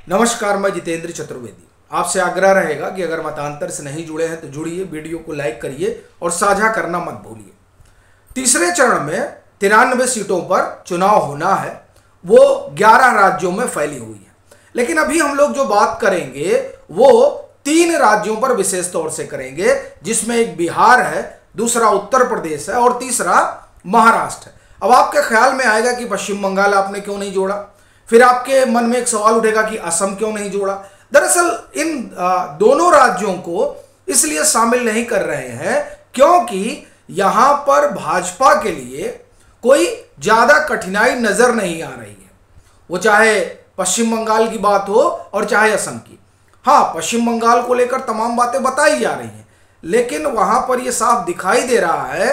नमस्कार, मैं जितेंद्र चतुर्वेदी। आपसे आग्रह रहेगा कि अगर मतांतर से नहीं जुड़े हैं तो जुड़िए, वीडियो को लाइक करिए और साझा करना मत भूलिए। तीसरे चरण में 93 सीटों पर चुनाव होना है, वो 11 राज्यों में फैली हुई है। लेकिन अभी हम लोग जो बात करेंगे वो 3 राज्यों पर विशेष तौर से करेंगे, जिसमें एक बिहार है, दूसरा उत्तर प्रदेश है और तीसरा महाराष्ट्र है। अब आपके ख्याल में आएगा कि पश्चिम बंगाल आपने क्यों नहीं जोड़ा, फिर आपके मन में एक सवाल उठेगा कि असम क्यों नहीं जोड़ा। दरअसल इन दोनों राज्यों को इसलिए शामिल नहीं कर रहे हैं क्योंकि यहां पर भाजपा के लिए कोई ज्यादा कठिनाई नजर नहीं आ रही है, वो चाहे पश्चिम बंगाल की बात हो और चाहे असम की। हाँ, पश्चिम बंगाल को लेकर तमाम बातें बताई जा रही हैं, लेकिन वहां पर यह साफ दिखाई दे रहा है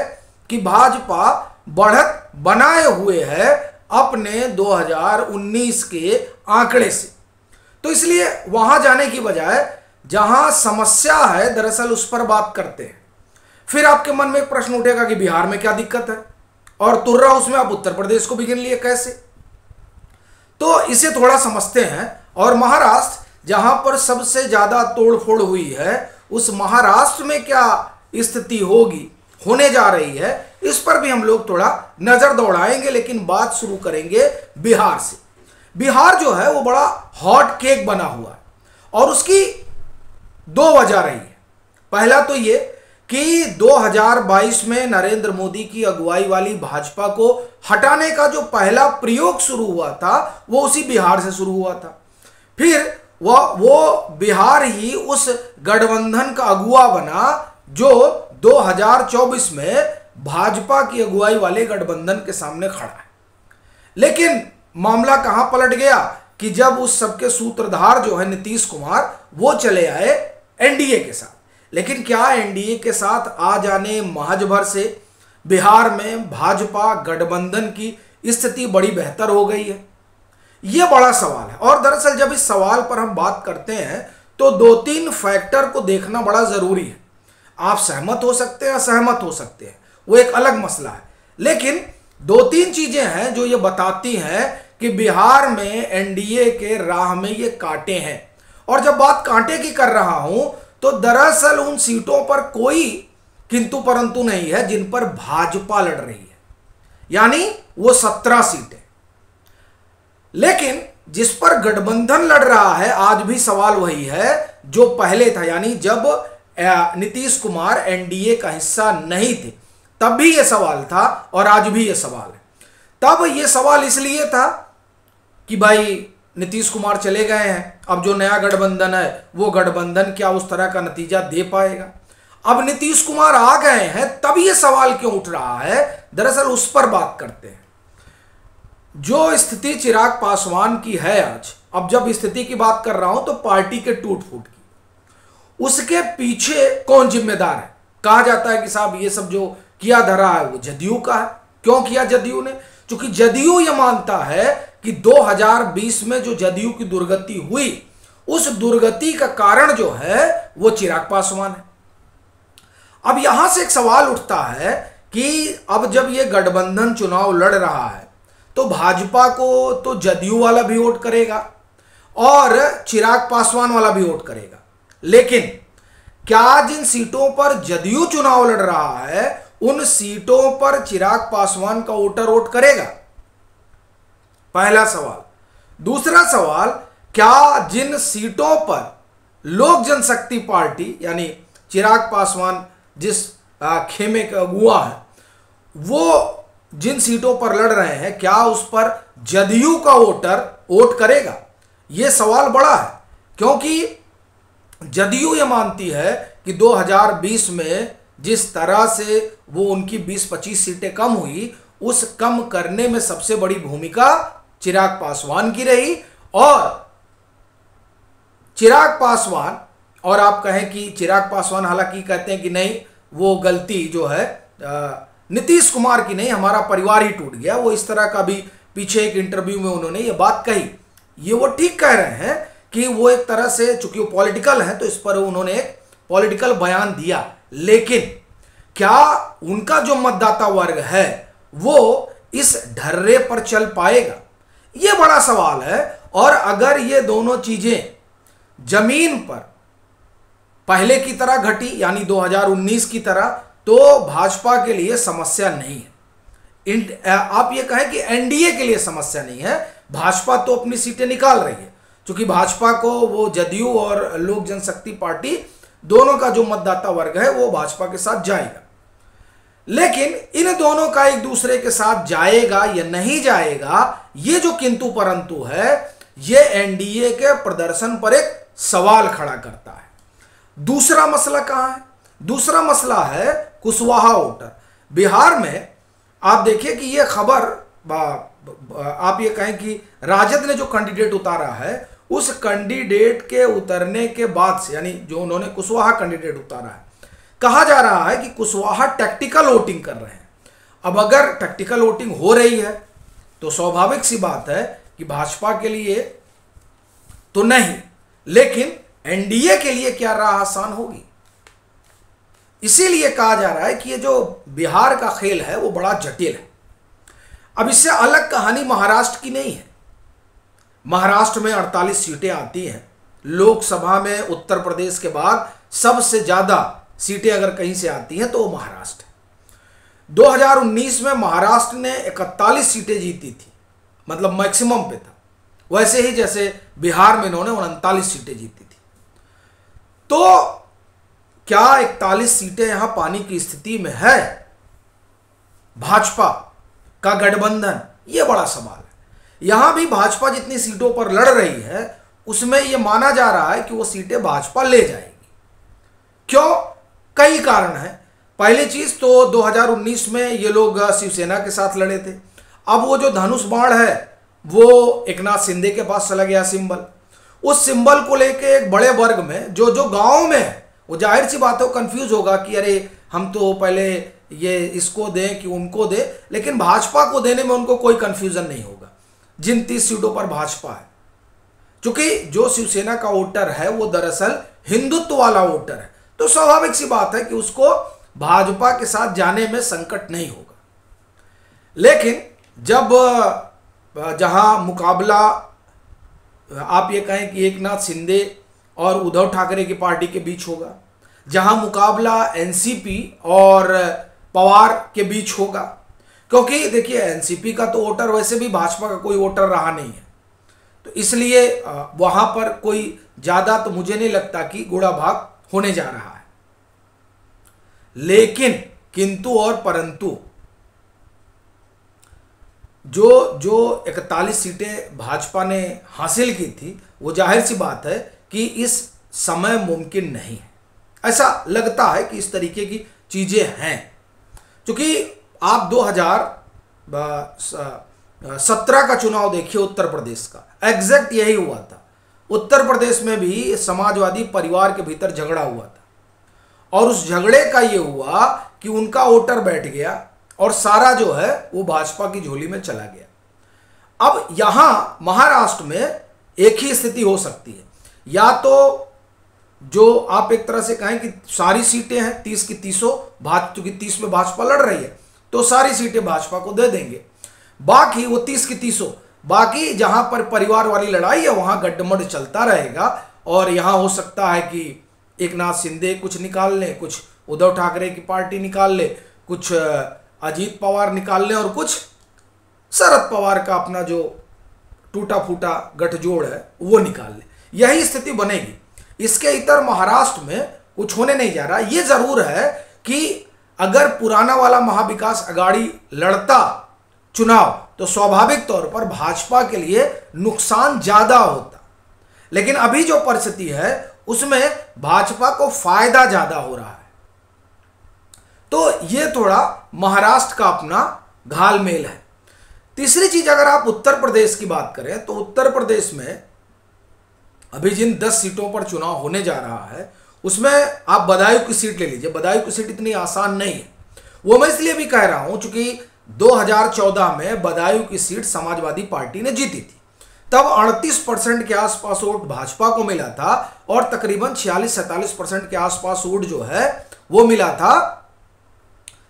कि भाजपा बढ़त बनाए हुए है अपने 2019 के आंकड़े से। तो इसलिए वहां जाने की बजाय जहां समस्या है दरअसल उस पर बात करते हैं। फिर आपके मन में एक प्रश्न उठेगा कि बिहार में क्या दिक्कत है, और तुर्रा उसमें आप उत्तर प्रदेश को भी गिन लिए कैसे। तो इसे थोड़ा समझते हैं। और महाराष्ट्र जहां पर सबसे ज्यादा तोड़फोड़ हुई है, उस महाराष्ट्र में क्या स्थिति होने जा रही है, इस पर भी हम लोग थोड़ा नजर दौड़ाएंगे। लेकिन बात शुरू करेंगे बिहार से। बिहार जो है वो बड़ा हॉट केक बना हुआ है और उसकी 2 वजह रही है। पहला तो ये कि 2022 में नरेंद्र मोदी की अगुवाई वाली भाजपा को हटाने का जो पहला प्रयोग शुरू हुआ था वो उसी बिहार से शुरू हुआ था। फिर वो बिहार ही उस गठबंधन का अगुवा बना जो 2024 में भाजपा की अगुवाई वाले गठबंधन के सामने खड़ा है। लेकिन मामला कहां पलट गया कि जब उस सबके सूत्रधार जो है नीतीश कुमार, वो चले आए एनडीए के साथ। लेकिन क्या एनडीए के साथ आ जाने महज भर से बिहार में भाजपा गठबंधन की स्थिति बड़ी बेहतर हो गई है? यह बड़ा सवाल है। और दरअसल जब इस सवाल पर हम बात करते हैं तो 2-3 फैक्टर को देखना बड़ा जरूरी है। आप सहमत हो सकते हैं, असहमत हो सकते हैं, वो एक अलग मसला है। लेकिन 2-3 चीजें हैं जो ये बताती हैं कि बिहार में एनडीए के राह में ये कांटे हैं। और जब बात कांटे की कर रहा हूं तो दरअसल उन सीटों पर कोई किंतु परंतु नहीं है जिन पर भाजपा लड़ रही है, यानी वो 17 सीटें। लेकिन जिस पर गठबंधन लड़ रहा है, आज भी सवाल वही है जो पहले था, यानी जब नीतीश कुमार एनडीए का हिस्सा नहीं थे तब भी यह सवाल था और आज भी यह सवाल है। तब यह सवाल इसलिए था कि भाई नीतीश कुमार चले गए हैं, अब जो नया गठबंधन है वो गठबंधन क्या उस तरह का नतीजा दे पाएगा। अब नीतीश कुमार आ गए हैं तब यह सवाल क्यों उठ रहा है, दरअसल उस पर बात करते हैं। जो स्थिति चिराग पासवान की है आज, अब जब स्थिति की बात कर रहा हूं तो पार्टी के टूट फूट की, उसके पीछे कौन जिम्मेदार है? कहा जाता है कि साहब ये सब जो किया धरा है वो जदयू का है। क्यों किया जदयू ने? क्योंकि जदयू ये मानता है कि 2020 में जो जदयू की दुर्गति हुई, उस दुर्गति का कारण जो है वो चिराग पासवान है। अब यहां से एक सवाल उठता है कि अब जब ये गठबंधन चुनाव लड़ रहा है तो भाजपा को तो जदयू वाला भी वोट करेगा और चिराग पासवान वाला भी वोट करेगा। लेकिन क्या जिन सीटों पर जदयू चुनाव लड़ रहा है उन सीटों पर चिराग पासवान का वोटर वोट करेगा? पहला सवाल। दूसरा सवाल, क्या जिन सीटों पर लोक जनशक्ति पार्टी यानी चिराग पासवान जिस खेमे का अगुआ है, वो जिन सीटों पर लड़ रहे हैं, क्या उस पर जदयू का वोटर वोट करेगा? यह सवाल बड़ा है, क्योंकि जदयू ये मानती है कि 2020 में जिस तरह से वो उनकी 20-25 सीटें कम हुई, उस कम करने में सबसे बड़ी भूमिका चिराग पासवान की रही। और चिराग पासवान, और आप कहें कि चिराग पासवान हालांकि कहते हैं कि नहीं, वो गलती जो है नीतीश कुमार की नहीं, हमारा परिवार ही टूट गया, वो इस तरह का भी पीछे एक इंटरव्यू में उन्होंने ये बात कही। ये वो ठीक कह रहे हैं कि वो एक तरह से, चूंकि वो पॉलिटिकल है तो इस पर उन्होंने एक पॉलिटिकल बयान दिया। लेकिन क्या उनका जो मतदाता वर्ग है वो इस ढर्रे पर चल पाएगा? यह बड़ा सवाल है। और अगर ये दोनों चीजें जमीन पर पहले की तरह घटी यानी 2019 की तरह, तो भाजपा के लिए समस्या नहीं है। आप ये कहें कि एनडीए के लिए समस्या नहीं है, भाजपा तो अपनी सीटें निकाल रही है, क्योंकि भाजपा को वो जदयू और लोक जनशक्ति पार्टी दोनों का जो मतदाता वर्ग है वो भाजपा के साथ जाएगा। लेकिन इन दोनों का एक दूसरे के साथ जाएगा या नहीं जाएगा, ये जो किंतु परंतु है, ये एनडीए के प्रदर्शन पर एक सवाल खड़ा करता है। दूसरा मसला कहां है? दूसरा मसला है कुशवाहा वोटर। बिहार में आप देखिए कि ये खबर, आप ये कहें कि राजद ने जो कैंडिडेट उतारा है, उस कैंडिडेट के उतरने के बाद से, यानी जो उन्होंने कुशवाहा कैंडिडेट उतारा है, कहा जा रहा है कि कुशवाहा टैक्टिकल वोटिंग कर रहे हैं। अब अगर टैक्टिकल वोटिंग हो रही है तो स्वाभाविक सी बात है कि भाजपा के लिए तो नहीं, लेकिन एनडीए के लिए क्या राह आसान होगी। इसीलिए कहा जा रहा है कि ये जो बिहार का खेल है वो बड़ा जटिल है। अब इससे अलग कहानी महाराष्ट्र की नहीं है। महाराष्ट्र में 48 सीटें आती हैं। लोकसभा में उत्तर प्रदेश के बाद सबसे ज्यादा सीटें अगर कहीं से आती हैं तो वो महाराष्ट्र है। 2019 में महाराष्ट्र ने 41 सीटें जीती थी, मतलब मैक्सिमम पे था। वैसे ही जैसे बिहार में इन्होंने 39 सीटें जीती थी। तो क्या 41 सीटें यहां पानी की स्थिति में है? भाजपा का गठबंधन, यह बड़ा सवाल है। यहां भी भाजपा जितनी सीटों पर लड़ रही है उसमें यह माना जा रहा है कि वो सीटें भाजपा ले जाएगी। क्यों? कई कारण हैं। पहली चीज तो 2019 में ये लोग शिवसेना के साथ लड़े थे। अब वो जो धनुष बाण है वो एकनाथ शिंदे के पास चला गया सिंबल। उस सिंबल को लेके एक बड़े वर्ग में जो गांव में है, वो जाहिर सी बात है वो कंफ्यूज होगा कि अरे हम तो पहले ये इसको दें कि उनको दें, लेकिन भाजपा को देने में उनको कोई कंफ्यूजन नहीं होगा जिन 30 सीटों पर भाजपा है। क्योंकि जो शिवसेना का वोटर है वो दरअसल हिंदुत्व वाला वोटर है, तो स्वाभाविक सी बात है कि उसको भाजपा के साथ जाने में संकट नहीं होगा। लेकिन जब जहां मुकाबला आप ये कहें कि एकनाथ शिंदे और उद्धव ठाकरे की पार्टी के बीच होगा, जहां मुकाबला एनसीपी और पवार के बीच होगा, क्योंकि देखिए एनसीपी का तो वोटर वैसे भी भाजपा का कोई वोटर रहा नहीं है, तो इसलिए वहां पर कोई ज्यादा तो मुझे नहीं लगता कि गुड़ा भाग होने जा रहा है। लेकिन किंतु और परंतु जो 41 सीटें भाजपा ने हासिल की थी, वो जाहिर सी बात है कि इस समय मुमकिन नहीं है। ऐसा लगता है कि इस तरीके की चीजें हैं, क्योंकि आप 2017 का चुनाव देखिए उत्तर प्रदेश का, एग्जैक्ट यही हुआ था। उत्तर प्रदेश में भी समाजवादी परिवार के भीतर झगड़ा हुआ था, और उस झगड़े का ये हुआ कि उनका वोटर बैठ गया और सारा जो है वो भाजपा की झोली में चला गया। अब यहां महाराष्ट्र में एक ही स्थिति हो सकती है, या तो जो आप एक तरह से कहें कि सारी सीटें हैं 30 की 30, क्योंकि 30 में भाजपा लड़ रही है तो सारी सीटें भाजपा को दे देंगे, बाकी वो 30 की 30, बाकी जहां पर परिवार वाली लड़ाई है वहां गड्ढमड चलता रहेगा। और यहां हो सकता है कि एकनाथ शिंदे कुछ निकाल लें, कुछ उद्धव ठाकरे की पार्टी निकाल ले, कुछ अजीत पवार निकाल लें, और कुछ शरद पवार का अपना जो टूटा फूटा गठजोड़ है वो निकाल ले। यही स्थिति बनेगी। इसके इतर महाराष्ट्र में कुछ होने नहीं जा रहा। ये जरूर है कि अगर पुराना वाला महाविकास अघाड़ी लड़ता चुनाव तो स्वाभाविक तौर पर भाजपा के लिए नुकसान ज्यादा होता, लेकिन अभी जो परिस्थिति है उसमें भाजपा को फायदा ज्यादा हो रहा है। तो ये थोड़ा महाराष्ट्र का अपना घालमेल है। तीसरी चीज, अगर आप उत्तर प्रदेश की बात करें तो उत्तर प्रदेश में अभी जिन 10 सीटों पर चुनाव होने जा रहा है उसमें आप बदायूं की सीट ले लीजिए। बदायूं की सीट इतनी आसान नहीं है। वो मैं इसलिए भी कह रहा हूं क्योंकि 2014 में बदायूं की सीट समाजवादी पार्टी ने जीती थी। तब 38% के आसपास वोट भाजपा को मिला था और तकरीबन 46-47% के आसपास वोट जो है वो मिला था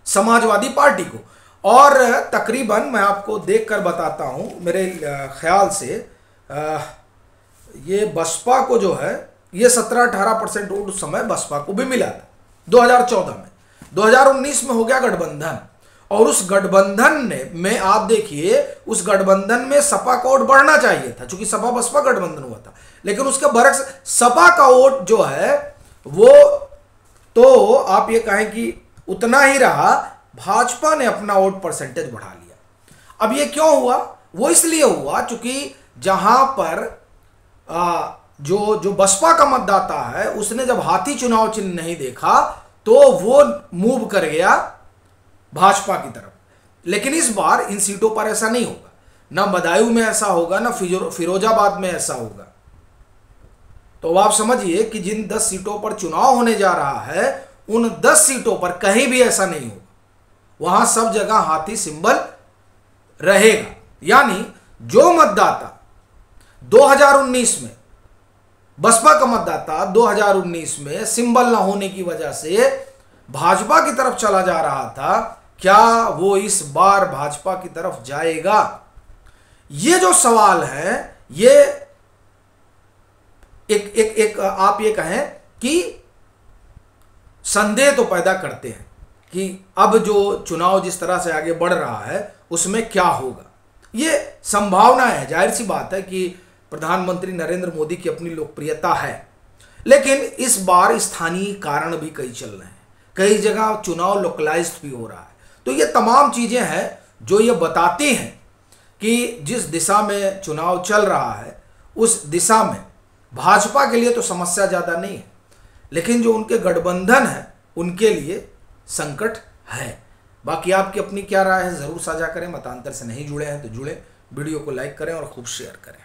समाजवादी पार्टी को। और तकरीबन मैं आपको देखकर बताता हूं, मेरे ख्याल से ये बसपा को जो है ये 17-18% वोट उस समय बसपा को भी मिला था 2014 में। 2019 में हो गया गठबंधन, और उस गठबंधन में आप देखिए, उस गठबंधन में सपा का वोट बढ़ना चाहिए था, क्योंकि सपा बसपा गठबंधन हुआ था, लेकिन उसके बरक्स सपा का वोट जो है वो तो आप ये कहें कि उतना ही रहा, भाजपा ने अपना वोट परसेंटेज बढ़ा लिया। अब ये क्यों हुआ? वो इसलिए हुआ क्योंकि जहां पर जो बसपा का मतदाता है उसने जब हाथी चुनाव चिन्ह नहीं देखा तो वो मूव कर गया भाजपा की तरफ। लेकिन इस बार इन सीटों पर ऐसा नहीं होगा, ना बदायूं में ऐसा होगा, ना फिरोजाबाद में ऐसा होगा। तो आप समझिए कि जिन 10 सीटों पर चुनाव होने जा रहा है उन 10 सीटों पर कहीं भी ऐसा नहीं होगा, वहां सब जगह हाथी सिंबल रहेगा। यानी जो मतदाता 2019 में, बसपा का मतदाता 2019 में सिंबल ना होने की वजह से भाजपा की तरफ चला जा रहा था, क्या वो इस बार भाजपा की तरफ जाएगा? ये जो सवाल है ये एक आप ये कहें कि संदेह तो पैदा करते हैं कि अब जो चुनाव जिस तरह से आगे बढ़ रहा है उसमें क्या होगा। ये संभावना है, जाहिर सी बात है कि प्रधानमंत्री नरेंद्र मोदी की अपनी लोकप्रियता है, लेकिन इस बार स्थानीय कारण भी कई चल रहे हैं, कई जगह चुनाव लोकलाइज्ड भी हो रहा है। तो ये तमाम चीजें हैं जो ये बताती हैं कि जिस दिशा में चुनाव चल रहा है उस दिशा में भाजपा के लिए तो समस्या ज्यादा नहीं है, लेकिन जो उनके गठबंधन है उनके लिए संकट है। बाकी आपकी अपनी क्या राय है जरूर साझा करें। मतांतर से नहीं जुड़े हैं तो जुड़े, वीडियो को लाइक करें और खूब शेयर करें।